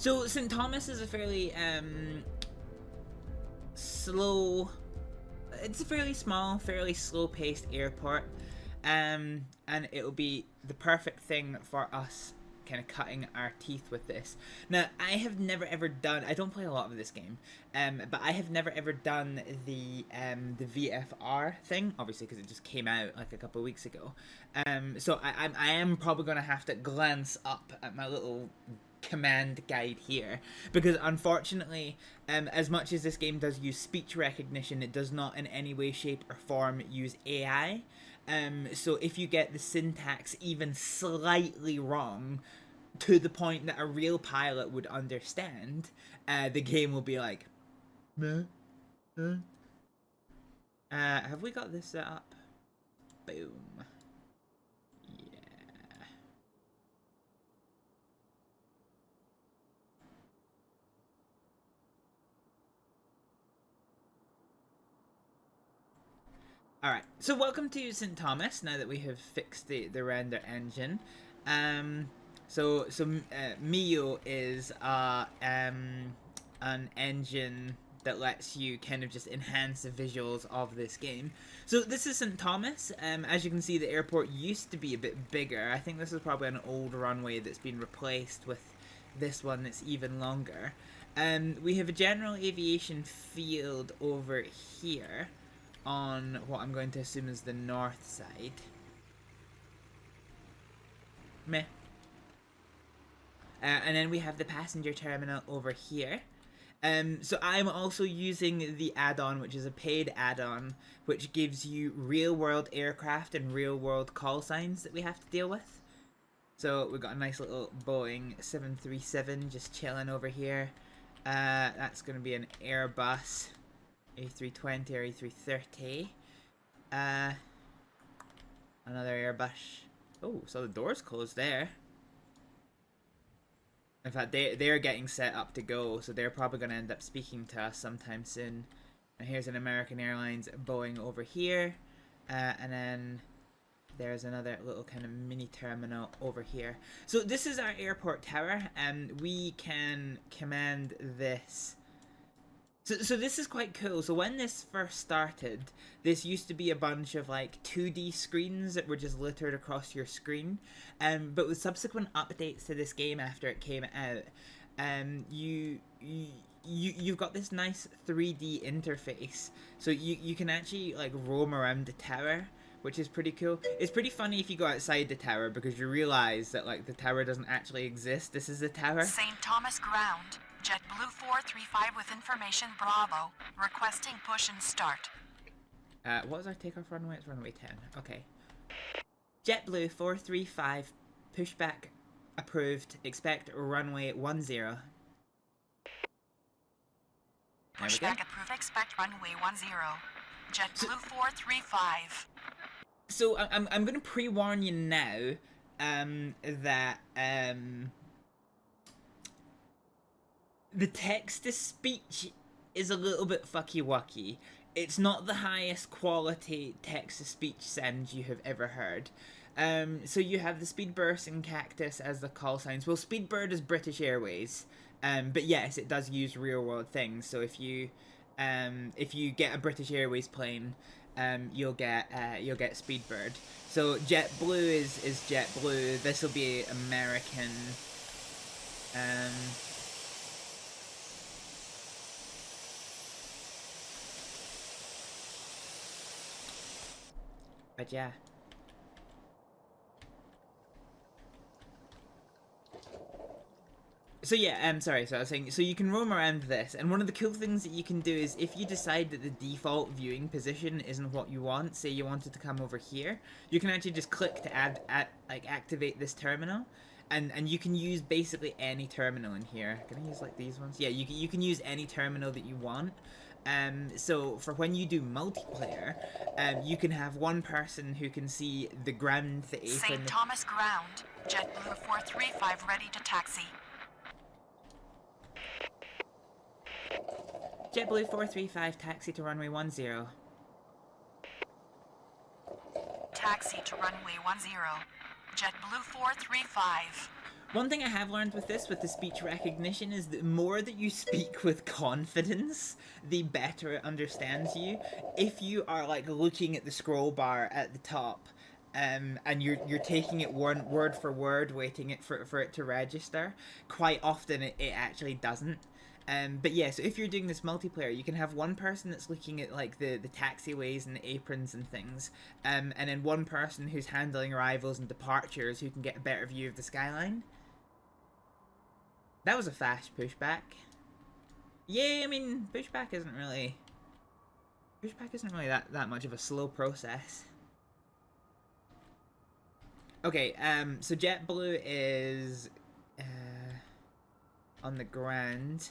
So St. Thomas is a fairly slow. It's a fairly small, fairly slow-paced airport, and it'll be the perfect thing for us kind of cutting our teeth with this. Now, I have never ever done. I don't play a lot of this game, but I have never ever done the VFR thing, obviously because it just came out like a couple of weeks ago. So I am probably gonna have to glance up at my little command guide here, because unfortunately, as much as this game does use speech recognition, it does not in any way, shape or form use AI. So if you get the syntax even slightly wrong, to the point that a real pilot would understand, the game will be like, have we got this set up? Boom. Alright, so welcome to St. Thomas, now that we have fixed the render engine. So Mio is an engine that lets you kind of just enhance the visuals of this game. So this is St. Thomas. As you can see, the airport used to be a bit bigger. I think this is probably an old runway that's been replaced with this one that's even longer. We have a general aviation field over here on what I'm going to assume is the north side. Meh. And then we have the passenger terminal over here. So I'm also using the add-on, which is a paid add-on, which gives you real-world aircraft and real-world call signs that we have to deal with. So we've got a nice little Boeing 737 just chilling over here. That's going to be an Airbus A320 or A330. Another Airbus. Oh, so the door's closed there. In fact, they're getting set up to go, so they're probably going to end up speaking to us sometime soon. And here's an American Airlines Boeing over here. And then there's another little kind of mini terminal over here. So this is our airport tower, and we can command this. So this is quite cool. So when this first started, this used to be a bunch of like 2D screens that were just littered across your screen. But with subsequent updates to this game after it came out, you've got this nice 3D interface. So you can actually like roam around the tower, which is pretty cool. It's pretty funny if you go outside the tower, because you realize that like the tower doesn't actually exist. This is the tower. St. Thomas ground. JetBlue 435 with information Bravo. Requesting push and start. What was our takeoff runway? It's runway 10. Okay. JetBlue 435, pushback approved. Expect runway 10. Pushback approved. Expect runway 10. JetBlue 435. So I'm gonna pre-warn you now that the text-to-speech is a little bit fucky-wucky. It's not the highest quality text-to-speech send you have ever heard. So you have the Speedburst and Cactus as the call signs. Well, Speedbird is British Airways, but yes, it does use real-world things. So if you get a British Airways plane, you'll get Speedbird. So JetBlue is JetBlue. This will be American. But yeah. So yeah, sorry, so I was saying, so you can roam around this, and one of the cool things that you can do is, if you decide that the default viewing position isn't what you want, say you wanted to come over here, you can actually just click to activate this terminal, and you can use basically any terminal in here. Can I use like these ones? Yeah, you can use any terminal that you want. So for when you do multiplayer, you can have one person who can see the ground, the apron. St. Thomas ground. JetBlue 435 ready to taxi. JetBlue 435 taxi to runway 10. Taxi to runway 10. JetBlue 435. One thing I have learned with this, with the speech recognition, is the more that you speak with confidence, the better it understands you. If you are like looking at the scroll bar at the top, and you're taking it word for word, waiting it for it to register, quite often it actually doesn't. But yeah, so if you're doing this multiplayer, you can have one person that's looking at like the taxiways and the aprons and things, and then one person who's handling arrivals and departures who can get a better view of the skyline. That was a fast pushback. Yeah, I mean, pushback isn't really that much of a slow process. Okay, so JetBlue is on the ground.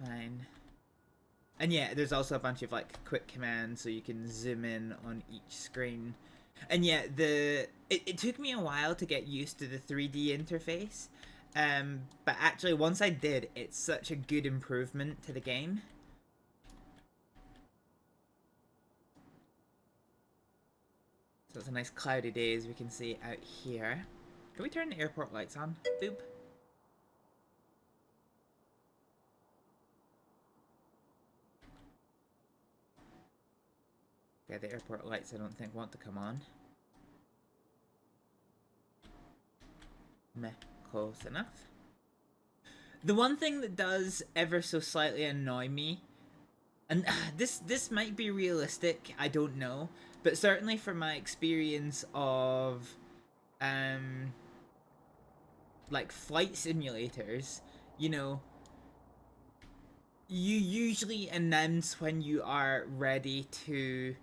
Fine. And yeah, there's also a bunch of like quick commands so you can zoom in on each screen. And yeah, it took me a while to get used to the 3D interface. But actually once I did, it's such a good improvement to the game. So it's a nice cloudy day, as we can see out here. Can we turn the airport lights on? Boop. Yeah, the airport lights I don't think want to come on. Meh, close enough. The one thing that does ever so slightly annoy me, and this might be realistic, I don't know, but certainly from my experience of like flight simulators, you know, you usually announce when you are ready to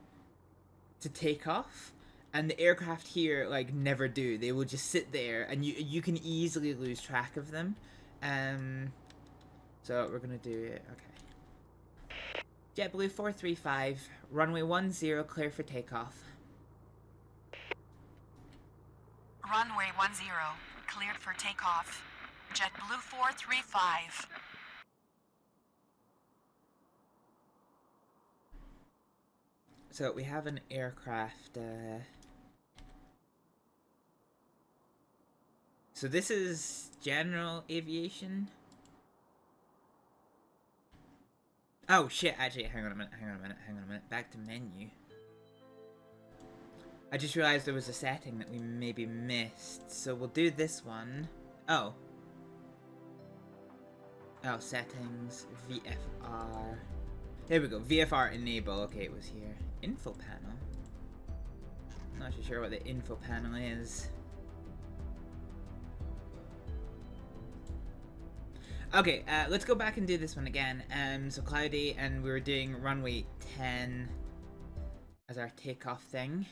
take off, and the aircraft here like never do. They will just sit there and you can easily lose track of them. So we're gonna do it. Okay, JetBlue 435, runway 10, clear for takeoff. Runway 10, cleared for takeoff. JetBlue 435. So we have an aircraft. So this is general aviation. Oh shit, actually, hang on a minute. Back to menu. I just realized there was a setting that we maybe missed. So we'll do this one. Oh, settings, VFR. There we go, VFR enable. Okay, it was here. Info panel. Not too sure what the info panel is. Okay, let's go back and do this one again. So cloudy, and we were doing runway 10 as our takeoff thing.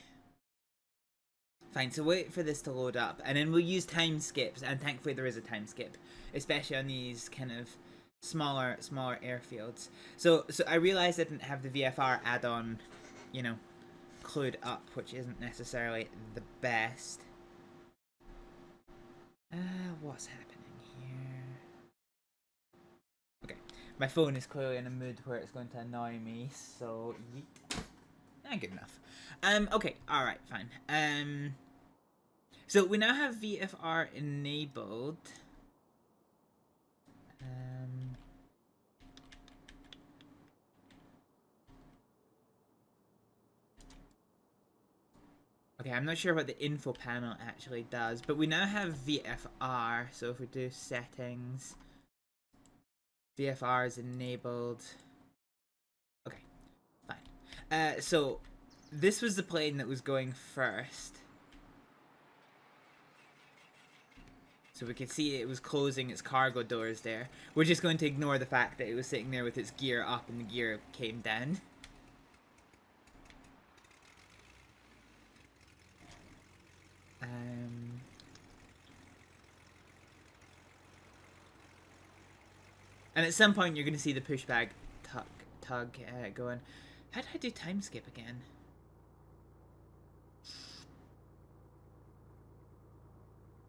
Fine, so wait for this to load up, and then we'll use time skips, and thankfully there is a time skip, especially on these kind of smaller airfields. So I realized I didn't have the VFR add-on, you know, clued up, which isn't necessarily the best. What's happening here? Okay, my phone is clearly in a mood where it's going to annoy me, so yeet. Good enough. Okay, alright, fine. So we now have VFR enabled. Okay, I'm not sure what the info panel actually does, but we now have VFR, so if we do settings, VFR is enabled. Okay, fine. So this was the plane that was going first. So we could see it was closing its cargo doors there. We're just going to ignore the fact that it was sitting there with its gear up and the gear came down. And at some point you're going to see the pushback tug going. How do I do time skip again?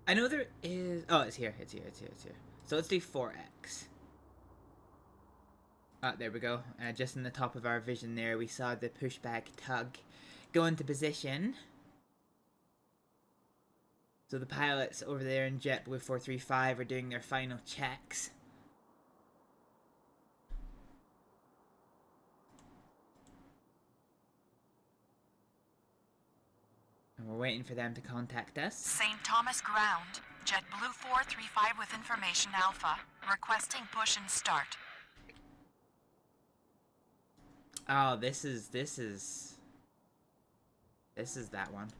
I know there is... Oh, it's here. So let's do 4x. There we go. Just in the top of our vision there, we saw the pushback tug go into position. So the pilots over there in JetBlue 435 are doing their final checks. And we're waiting for them to contact us. St. Thomas ground. JetBlue 435 with information Alpha. Requesting push and start. Oh, this is that one.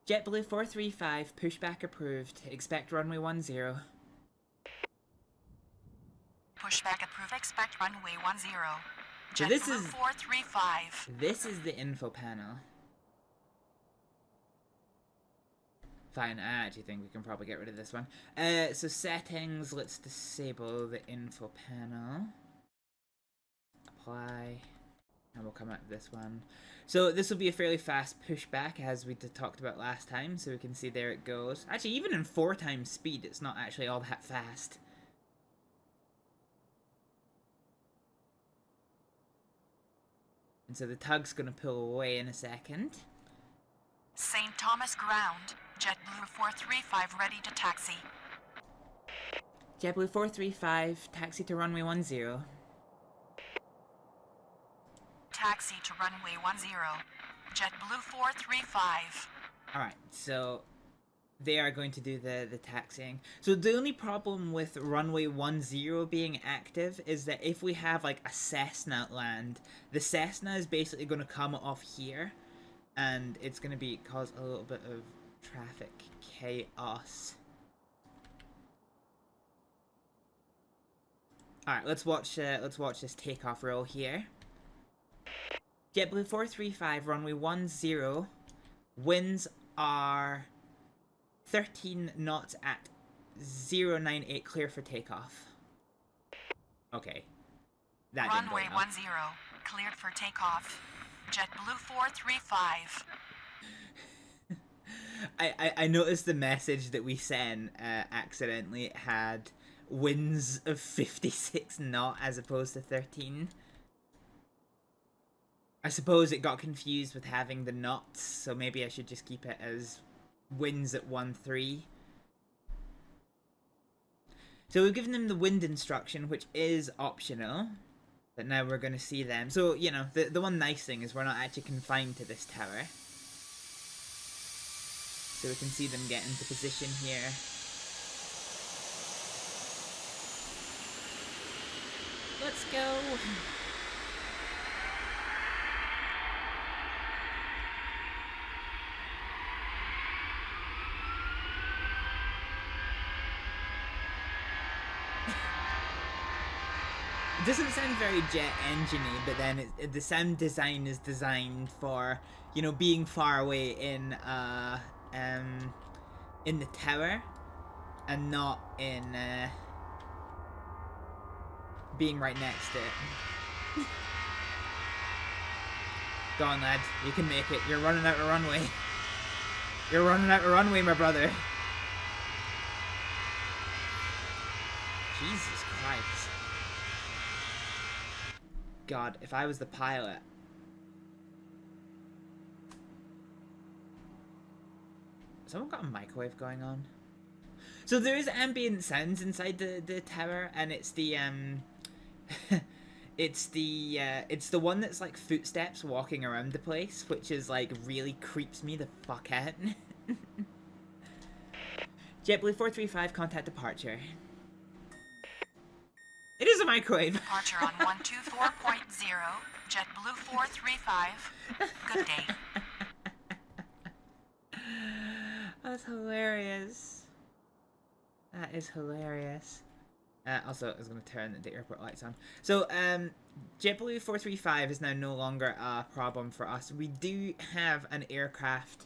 JetBlue 435, pushback approved. Expect runway 10. Pushback approved. Expect runway 10. So JetBlue this is 435. This is the info panel. Fine, I actually think we can probably get rid of this one. So settings, let's disable the info panel. Apply. And we'll come out of this one. So this will be a fairly fast pushback, as we talked about last time. So we can see there it goes. Actually, even in 4 times speed, it's not actually all that fast. And so the tug's going to pull away in a second. St. Thomas ground. JetBlue 435 ready to taxi. JetBlue 435, taxi to runway 10. Taxi to runway 10. JetBlue 435. Alright, so they are going to do the taxiing. So the only problem with runway 10 being active is that if we have like a Cessna land, the Cessna is basically going to come off here, and it's going to cause a little bit of traffic chaos. Alright, let's watch this takeoff roll here. JetBlue 435, runway 10. Winds are 13 knots at 098, clear for takeoff. Okay. That didn't go Runway well. 10, cleared for takeoff. JetBlue 435. I noticed the message that we sent accidentally had winds of 56 knot as opposed to 13. I suppose it got confused with having the knots, so maybe I should just keep it as winds at 13. So we've given them the wind instruction, which is optional, but now we're going to see them. So, you know, the one nice thing is we're not actually confined to this tower. So we can see them get into position here. Let's go! It doesn't sound very jet engine-y, but then the sound design is designed for, you know, being far away in the tower, and not in being right next to it. Go on, lad. You can make it. You're running out of runway. You're running out of runway, my brother. Jesus Christ. God, if I was the pilot. Someone got a microwave going on? So there is ambient sounds inside the tower, and it's the it's the one that's like footsteps walking around the place, which is like really creeps me the fuck out. JetBlue 435, contact departure. It is a microwave. Departure on 124.0. JetBlue 435. Good day. That's hilarious. That is hilarious. Also, I was going to turn the airport lights on. So, JetBlue 435 is now no longer a problem for us. We do have an aircraft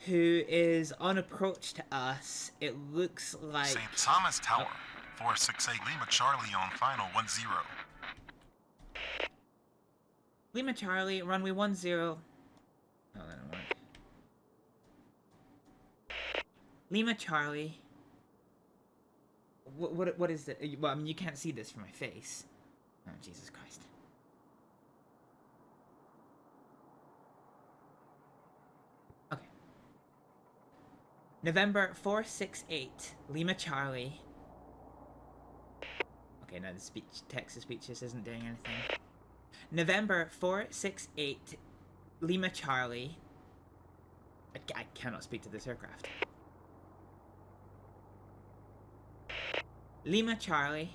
who is on approach to us. It looks like... St. Thomas Tower, 468 Lima Charlie on final 10. Lima Charlie, runway 10. Oh, that didn't work. Lima Charlie. What is it? Well, I mean, you can't see this from my face. Oh, Jesus Christ. Okay. November 468, Lima Charlie. Okay, now the text-to-speech just isn't doing anything. November 468, Lima Charlie. I cannot speak to this aircraft. Lima Charlie.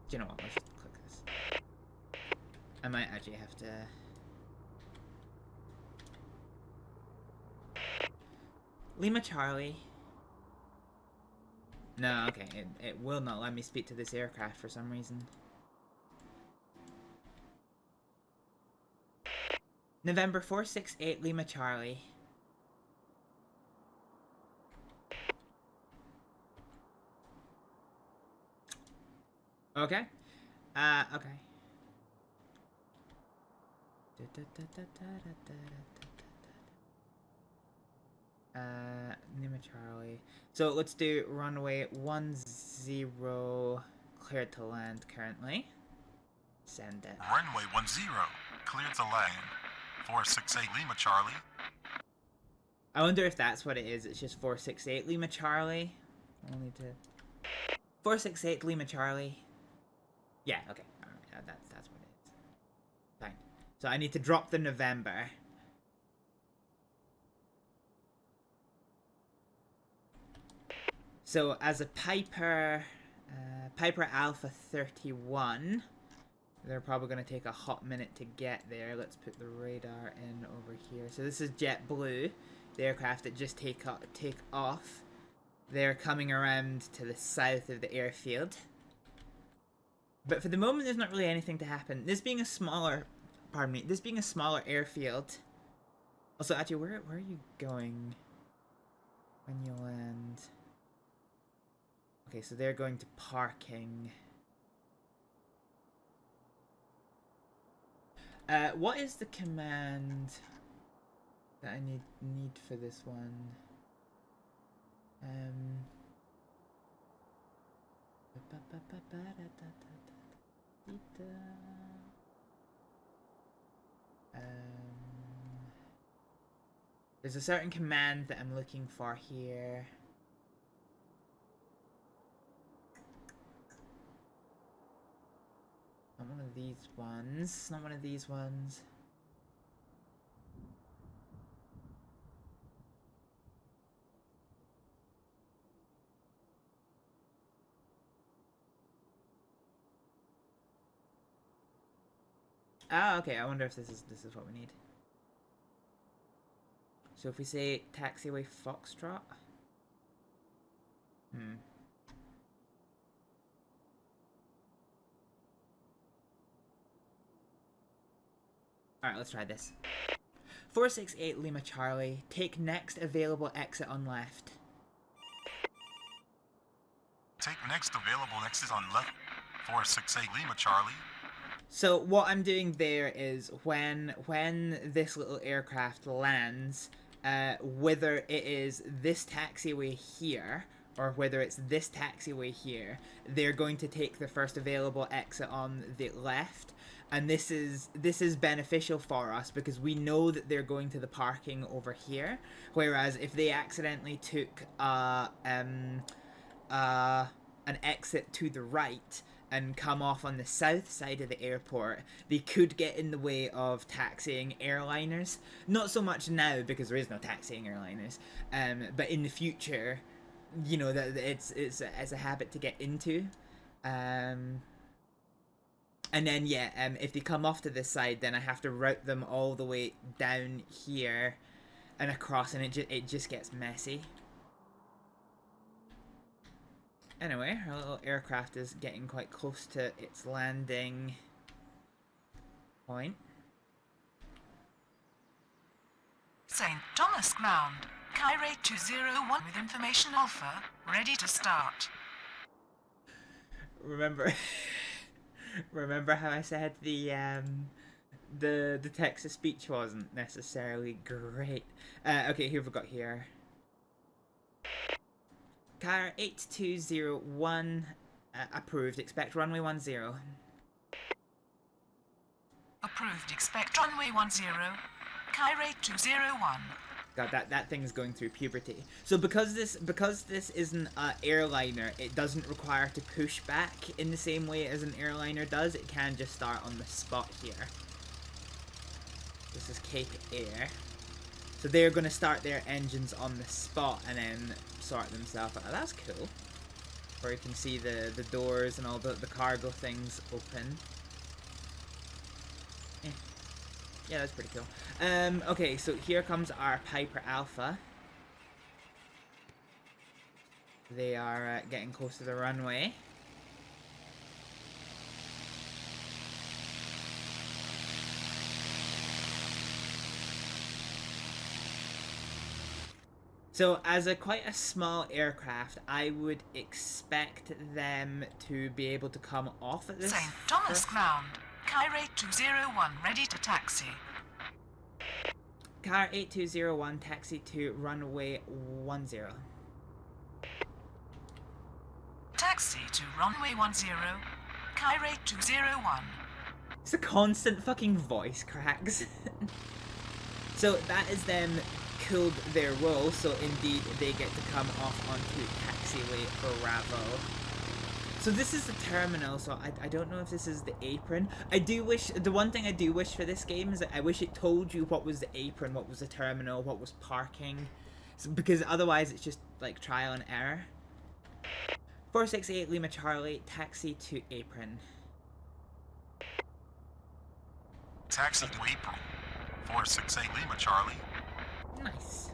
Do you know what? Let's just click this. I might actually have to... Lima Charlie. No, okay. It will not let me speak to this aircraft for some reason. November 468, Lima Charlie. Okay. Okay. Lima Charlie. So let's do runway 10, cleared to land currently. Send it. Runway 10, cleared to land. 468 Lima Charlie. I wonder if that's what it is. It's just 468 Lima Charlie. I'll need to... 468 Lima Charlie. Yeah, okay. Alright, that's what it is. Fine. So I need to drop the November. So as a Piper Alpha 31, they're probably going to take a hot minute to get there. Let's put the radar in over here. So this is JetBlue, the aircraft that just take off. They're coming around to the south of the airfield. But for the moment, there's not really anything to happen. This being a smaller, this being a smaller airfield. Also, actually, where are you going when you land? Okay, so they're going to parking. What is the command that I need for this one? There's a certain command that I'm looking for here. Not one of these ones. Not one of these ones. Ah, okay. I wonder if this is what we need. So if we say taxiway Foxtrot. Alright, let's try this. 468 Lima Charlie. Take next available exit on left. Take next available exit on left. 468 Lima Charlie. So what I'm doing there is when this little aircraft lands, whether it is this taxiway here or whether it's this taxiway here, they're going to take the first available exit on the left. And this is beneficial for us because we know that they're going to the parking over here. Whereas if they accidentally took an exit to the right and come off on the south side of the airport, they could get in the way of taxiing airliners. Not so much now because there is no taxiing airliners, but in the future, you know, that it's a habit to get into. And then, yeah, if they come off to this side, then I have to route them all the way down here and across, and it just gets messy. Anyway, our little aircraft is getting quite close to its landing point. St. Thomas ground. Kyrate 201 with information alpha. Ready to start. Remember... Remember how I said the text-to-speech wasn't necessarily great? Okay, who have we got here? Car 8201 approved. Expect runway 10. Approved. Expect runway 10. Kyrate 201. God, that thing's going through puberty. So because this isn't an airliner, it doesn't require to push back in the same way as an airliner does. It can just start on the spot here. This is Cape Air. So they're going to start their engines on the spot and then sort themselves out. Oh, that's cool. Where you can see the doors and all the cargo things open. Yeah, that's pretty cool. Okay, so here comes our Piper Alpha. They are getting close to the runway. So, as quite a small aircraft, I would expect them to be able to come off at this. St. Thomas ground. Kyrate 201, ready to taxi. Car 8201, taxi to runway 10. Taxi to runway 10, Kyrate 201. It's a constant fucking voice cracks. So that is them cooled their roll, so indeed they get to come off onto taxiway Bravo. So this is the terminal, so I don't know if this is the apron. I do wish, the one thing I do wish for this game is that I wish it told you what was the apron, what was the terminal, what was parking. So, because otherwise it's just like trial and error. 468 Lima Charlie, taxi to apron. Taxi to apron. 468 Lima Charlie. Nice.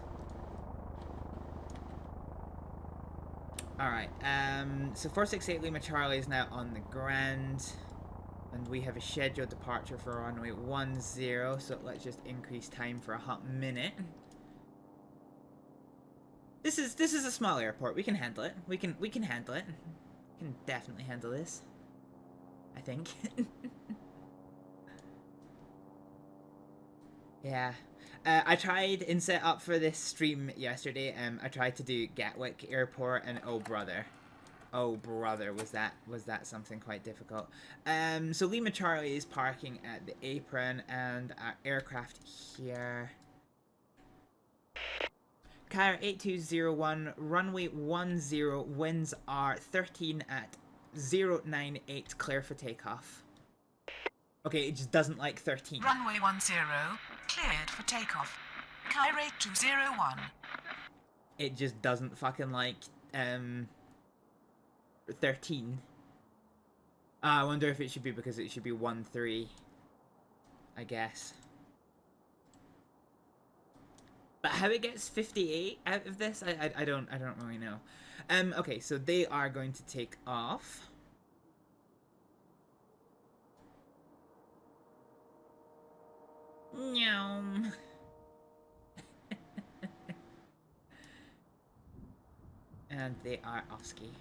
Alright, so 468 Lima Charlie is now on the ground, and we have a scheduled departure for runway 10, so let's just increase time for a hot minute. This is a small airport, we can handle it. We can handle it. We can definitely handle this. I think. Yeah. I tried in setup for this stream yesterday. I tried to do Gatwick Airport, and oh brother, was that something quite difficult. So Lima Charlie is parking at the apron, and our aircraft here. Car 8201, runway 10, winds are 13 at 098, clear for takeoff. Okay, it just doesn't like 13. Runway 10, cleared for takeoff. Kyrate 201. It just doesn't fucking like 13. I wonder if it should be because it should be 13, I guess. But how it gets 58 out of this, I don't really know. Okay, so they are going to take off. Nyam. And they are off-ski.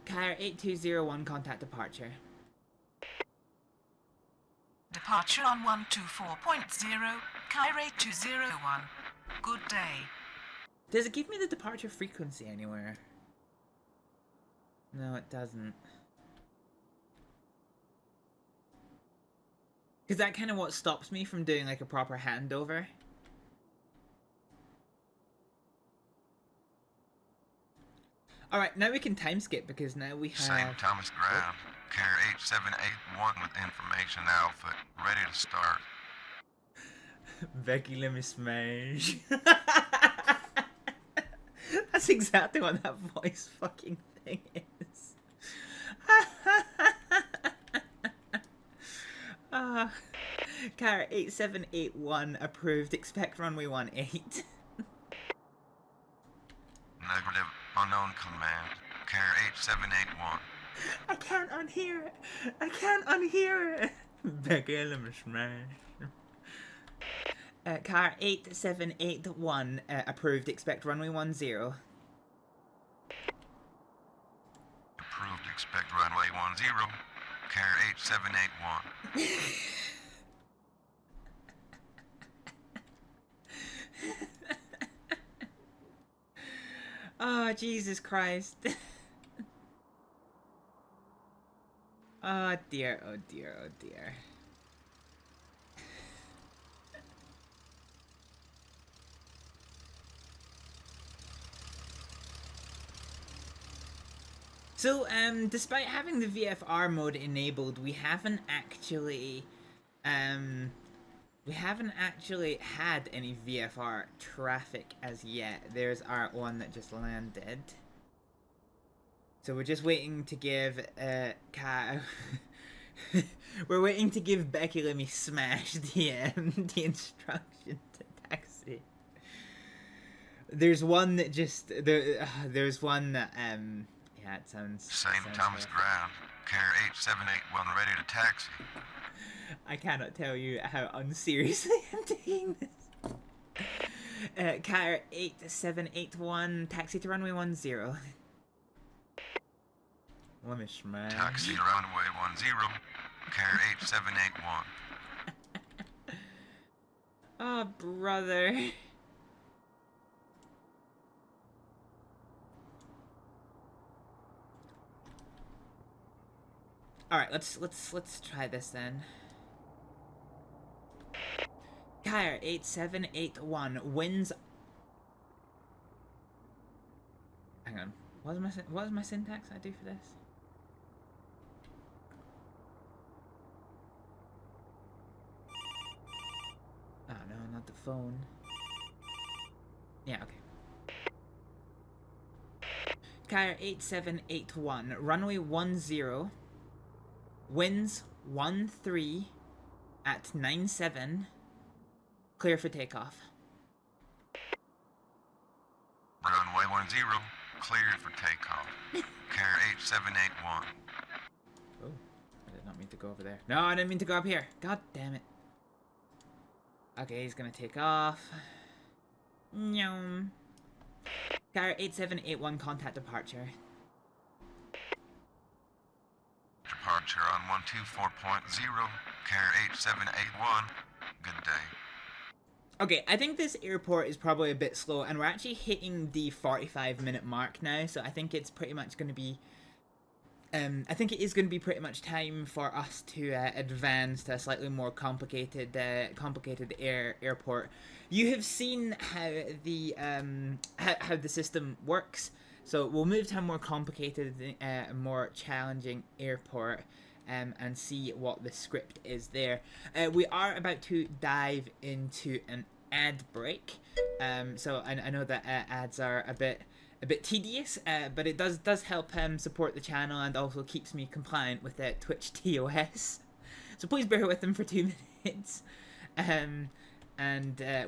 Car 8201, contact departure. Departure on 124.0, Kyrate 201. Good day. Does it give me the departure frequency anywhere? No, it doesn't. Is that kind of what stops me from doing like a proper handover? Alright, now we can time skip because now we have... St. Thomas ground. Carrier 8781 with information alpha. Ready to start. Becky, let me smash. That's exactly what that voice fucking thing is. Car 8781 approved. Expect runway 18. Negative. Unknown command. Carrier 8781. I can't unhear it. I can't unhear it. Becky, let me smash. Car 8781 approved. Expect runway 10. Approved. Expect runway 10. Carrier 8781. Oh, Jesus Christ. Oh dear, oh dear, oh dear. So, despite having the VFR mode enabled, we haven't actually had any VFR traffic as yet. There's our one that just landed. So we're just waiting to give we're waiting to give Becky Let Me Smash the instruction to taxi. There's one that just there's one that yeah, it sounds St. Thomas ground. Carrier 8781 ready to taxi. I cannot tell you how unseriously I'm taking this. Carrier 8781 taxi to runway 10. Let me smash. Taxi to runway 10. Carrier 8781. Oh, brother. All right, let's try this then. Kyre 8781 wins. Hang on. What was my syntax I do for this? Oh no, not the phone. Yeah, okay. Kyre 8781 runway 10 winds 13 at 97. Clear for takeoff. Runway 10, cleared for takeoff. Carrier 8781. Oh, I did not mean to go over there. No, I didn't mean to go up here. God damn it. Okay, he's gonna take off. Nyom. Carrier 8781, contact departure. Departure on 124.0. Carrier 8781. Good day. Okay, I think this airport is probably a bit slow, and we're actually hitting the 45-minute mark now, so I think it's pretty much going to be... I think it is going to be pretty much time for us to advance to a slightly more complicated airport. You have seen how the how the system works, so we'll move to a more complicated, more challenging airport. And see what the script is there. We are about to dive into an ad break, so I know that ads are a bit tedious, but it does help support the channel and also keeps me compliant with Twitch TOS. So please bear with them for 2 minutes, and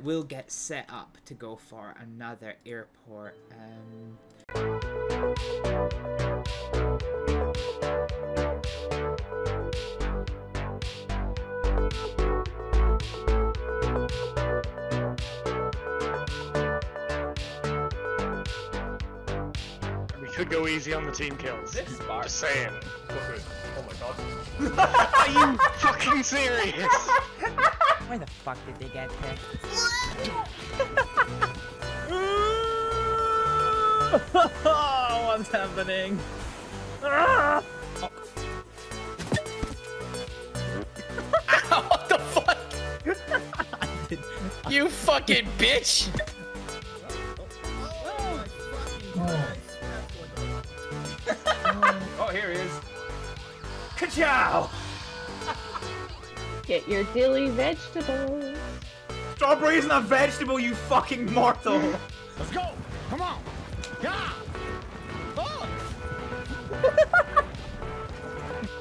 we'll get set up to go for another airport. Could go easy on the team kills. This spark. Just saying. Oh my god. Are you fucking serious? Where the fuck did they get picked? What's happening? What the fuck? You fucking bitch! Oh, here he is. Ka-chow! Get your dilly vegetables. Strawberry isn't a vegetable, you fucking mortal! Let's go! Come on! Yeah! Oh!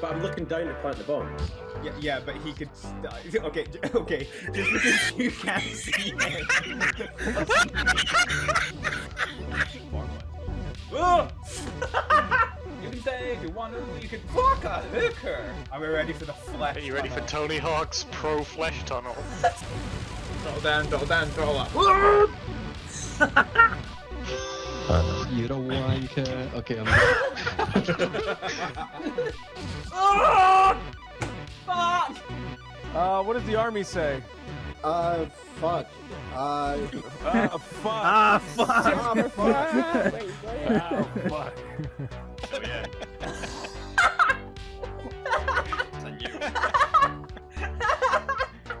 But I'm looking down to plant the bomb. Yeah, but he could... Okay, just because you can't see him. Oh! You can say if you want to, you can fuck a hooker! Are we ready for the flesh? Are you ready for Tony Hawk's Pro Flesh Tunnel? Throttle down, throttle up. You're a wanker. Okay, I'm Oh! Fuck! What does the army say? Fuck. Fuck. Fuck! Fuck. Oh, fuck. Oh yeah. It's on you.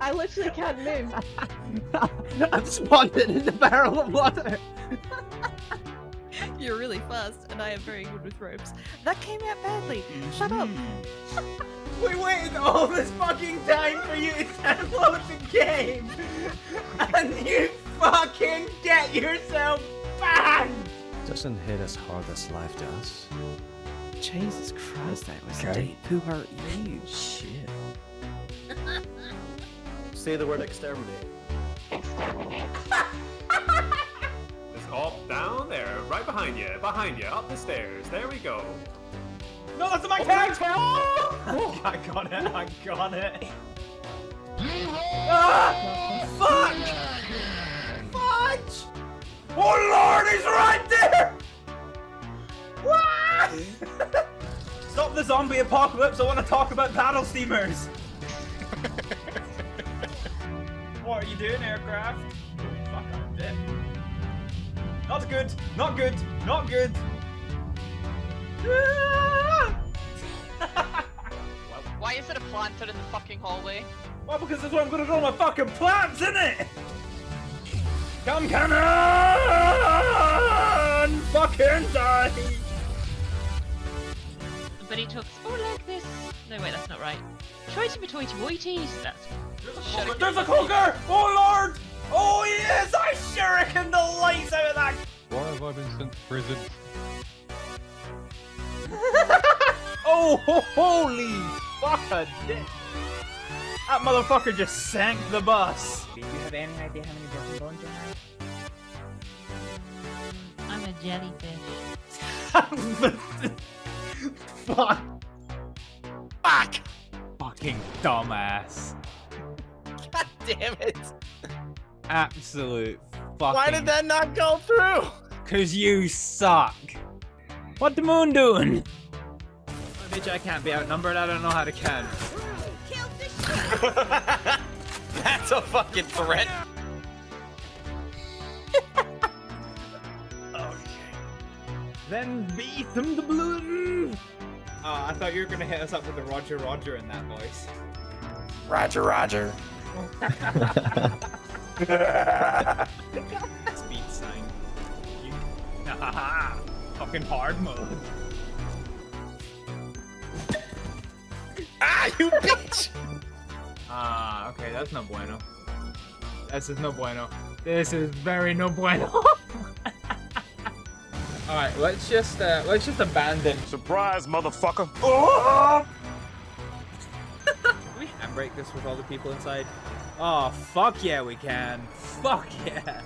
I literally can't move. I'm spawned in the barrel of water! You're really fast, and I am very good with ropes. That came out badly. Shut up. We waited all this fucking time for you to download the game, and you fucking get yourself banned! Doesn't hit as hard as life does. Jesus Christ, that was Okay. deep. Who hurt you? Shit. Say the word exterminate. Just up, down, there, right behind you, up the stairs. There we go. No, that's my tag! Oh, I got it, I got it. Ah! Fuck! Fudge! Oh lord, he's right there! What? Stop the zombie apocalypse, I want to talk about battle steamers! What are you doing, aircraft? Fuck, I'm dead. Not good, not good, not good! Why is it a planter in the fucking hallway? Well, because that's where I'm gonna do all my fucking plants, innit? Come cannon! Fucking die! But he talks more like this. No, wait, that's not right. Hoity-toity-woities. That's. There's a cloaker! Oh lord! Oh yes! I shuriken the lights out of that! Why have I been sent to prison? Oh, holy fuck! That motherfucker just sank the bus. Do you have any idea how many broken bones you have? I'm a jellyfish. Fuck! Fuck! Fucking dumbass. God damn it! Absolute fucking. Why did that not go through? Cause you suck. What the moon doing? Bitch, I can't be outnumbered. I don't know how to count. That's a fucking threat. Okay. Then beat them the balloon. Oh, I thought you were gonna hit us up with the Roger Roger in that voice. Roger, Roger. Speed sign. You. Fucking hard mode. Ah, you bitch! Ah, okay, that's no bueno. This is no bueno. This is very no bueno. All right, let's just abandon. Surprise, motherfucker! Oh! We can break this with all the people inside. Oh, fuck yeah, we can. Fuck yeah.